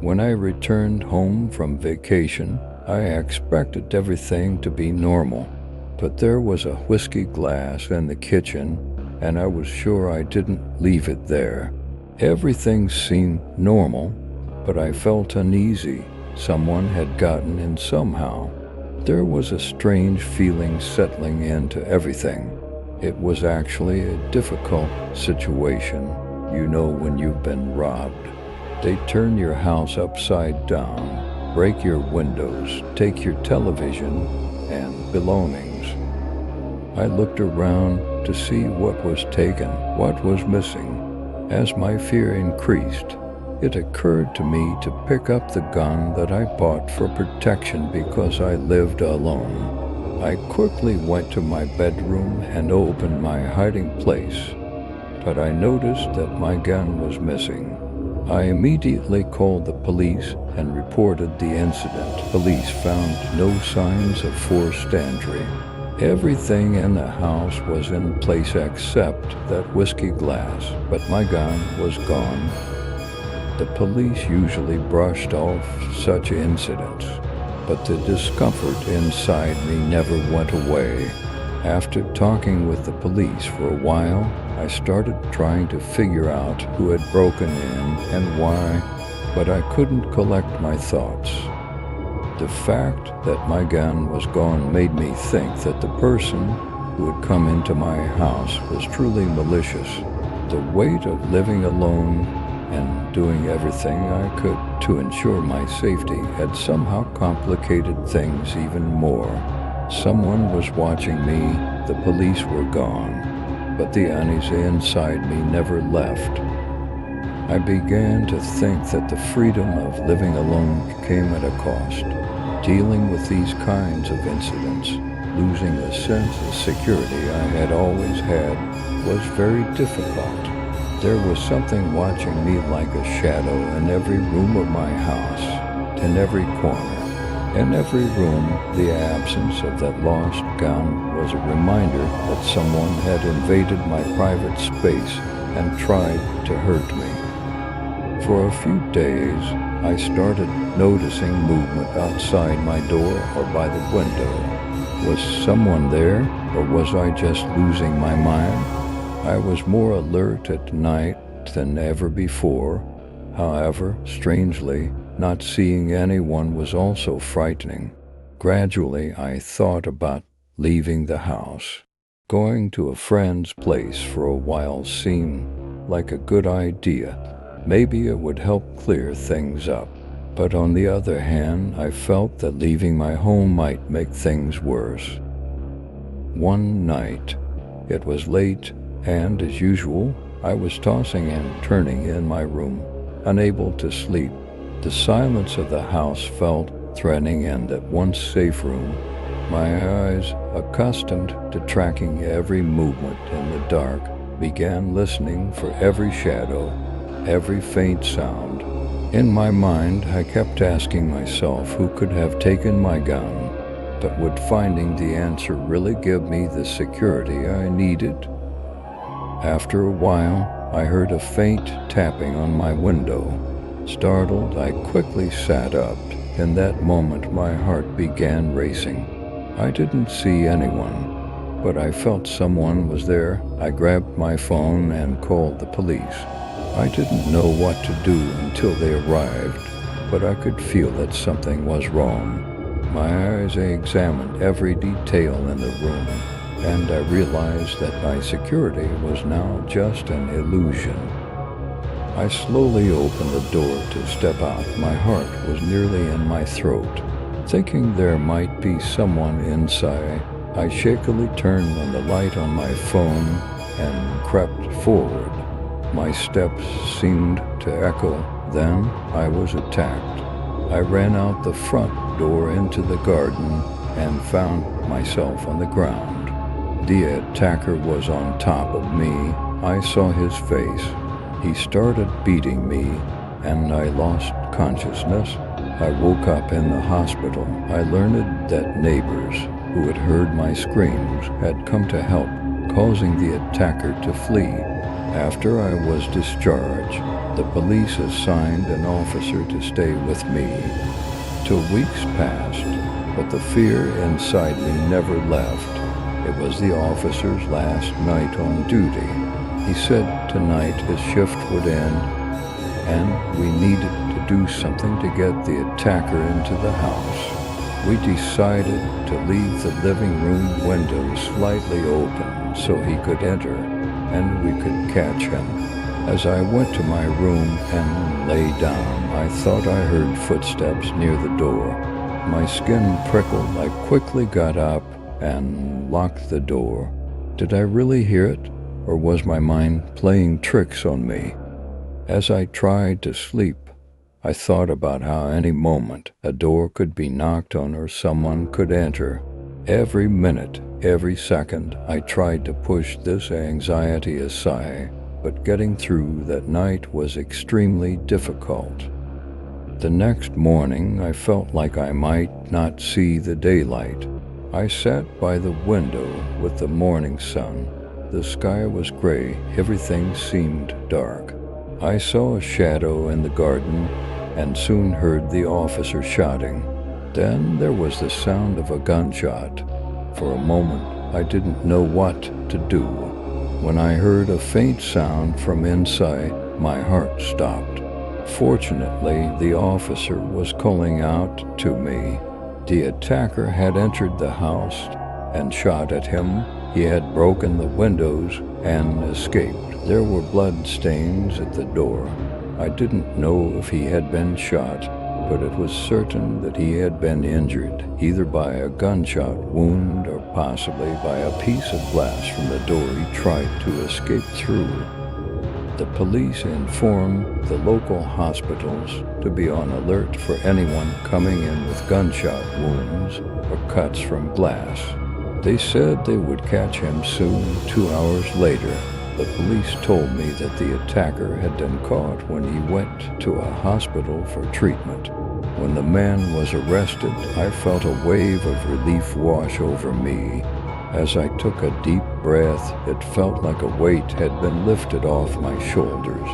When I returned home from vacation, I expected everything to be normal, but there was a whiskey glass in the kitchen, and I was sure I didn't leave it there. Everything seemed normal, but I felt uneasy. Someone had gotten in somehow. There was a strange feeling settling into everything. It was actually a difficult situation. You know when you've been robbed. They turn your house upside down, break your windows, take your television and belongings. I looked around to see what was taken, what was missing. As my fear increased, it occurred to me to pick up the gun that I bought for protection because I lived alone. I quickly went to my bedroom and opened my hiding place, but I noticed that my gun was missing. I immediately called the police and reported the incident. Police found no signs of forced entry. Everything in the house was in place except that whiskey glass, but my gun was gone. The police usually brushed off such incidents, but the discomfort inside me never went away. After talking with the police for a while, I started trying to figure out who had broken in and why, but I couldn't collect my thoughts. The fact that my gun was gone made me think that the person who had come into my house was truly malicious. The weight of living alone and doing everything I could to ensure my safety had somehow complicated things even more. Someone was watching me, the police were gone, but the unease inside me never left. I began to think that the freedom of living alone came at a cost. Dealing with these kinds of incidents, losing the sense of security I had always had, was very difficult. There was something watching me like a shadow in every room of my house, in every corner. In every room, the absence of that lost gun was a reminder that someone had invaded my private space and tried to hurt me. For a few days, I started noticing movement outside my door or by the window. Was someone there, or was I just losing my mind? I was more alert at night than ever before. However, strangely, not seeing anyone was also frightening. Gradually, I thought about leaving the house. Going to a friend's place for a while seemed like a good idea. Maybe it would help clear things up. But on the other hand, I felt that leaving my home might make things worse. One night, it was late, and as usual, I was tossing and turning in my room, unable to sleep. The silence of the house felt threatening, and at one safe room, my eyes, accustomed to tracking every movement in the dark, began listening for every shadow, every faint sound. In my mind, I kept asking myself who could have taken my gun, but would finding the answer really give me the security I needed? After a while, I heard a faint tapping on my window. Startled, I quickly sat up. In that moment, my heart began racing. I didn't see anyone, but I felt someone was there. I grabbed my phone and called the police. I didn't know what to do until they arrived, but I could feel that something was wrong. My eyes examined every detail in the room, and I realized that my security was now just an illusion. I slowly opened the door to step out. My heart was nearly in my throat. Thinking there might be someone inside, I shakily turned on the light on my phone and crept forward. My steps seemed to echo. Then I was attacked. I ran out the front door into the garden and found myself on the ground. The attacker was on top of me. I saw his face. He started beating me, and I lost consciousness. I woke up in the hospital. I learned that neighbors who had heard my screams had come to help. causing the attacker to flee. After I was discharged, the police assigned an officer to stay with me. 2 weeks passed, but the fear inside me never left. It was the officer's last night on duty. He said tonight his shift would end, and we needed to do something to get the attacker into the house. We decided to leave the living room window slightly open so he could enter, and we could catch him. As I went to my room and lay down, I thought I heard footsteps near the door. My skin prickled. I quickly got up and locked the door. Did I really hear it, or was my mind playing tricks on me? As I tried to sleep, I thought about how any moment a door could be knocked on or someone could enter. Every minute, every second, I tried to push this anxiety aside, but getting through that night was extremely difficult. The next morning, I felt like I might not see the daylight. I sat by the window with the morning sun. The sky was gray, everything seemed dark. I saw a shadow in the garden and soon heard the officer shouting. Then there was the sound of a gunshot. For a moment, I didn't know what to do. When I heard a faint sound from inside, my heart stopped. Fortunately, the officer was calling out to me. The attacker had entered the house and shot at him. He had broken the windows and escaped. There were blood stains at the door. I didn't know if he had been shot, but it was certain that he had been injured, either by a gunshot wound or possibly by a piece of glass from the door he tried to escape through. The police informed the local hospitals to be on alert for anyone coming in with gunshot wounds or cuts from glass. They said they would catch him soon. 2 hours later, the police told me that the attacker had been caught when he went to a hospital for treatment. When the man was arrested, I felt a wave of relief wash over me. As I took a deep breath, it felt like a weight had been lifted off my shoulders.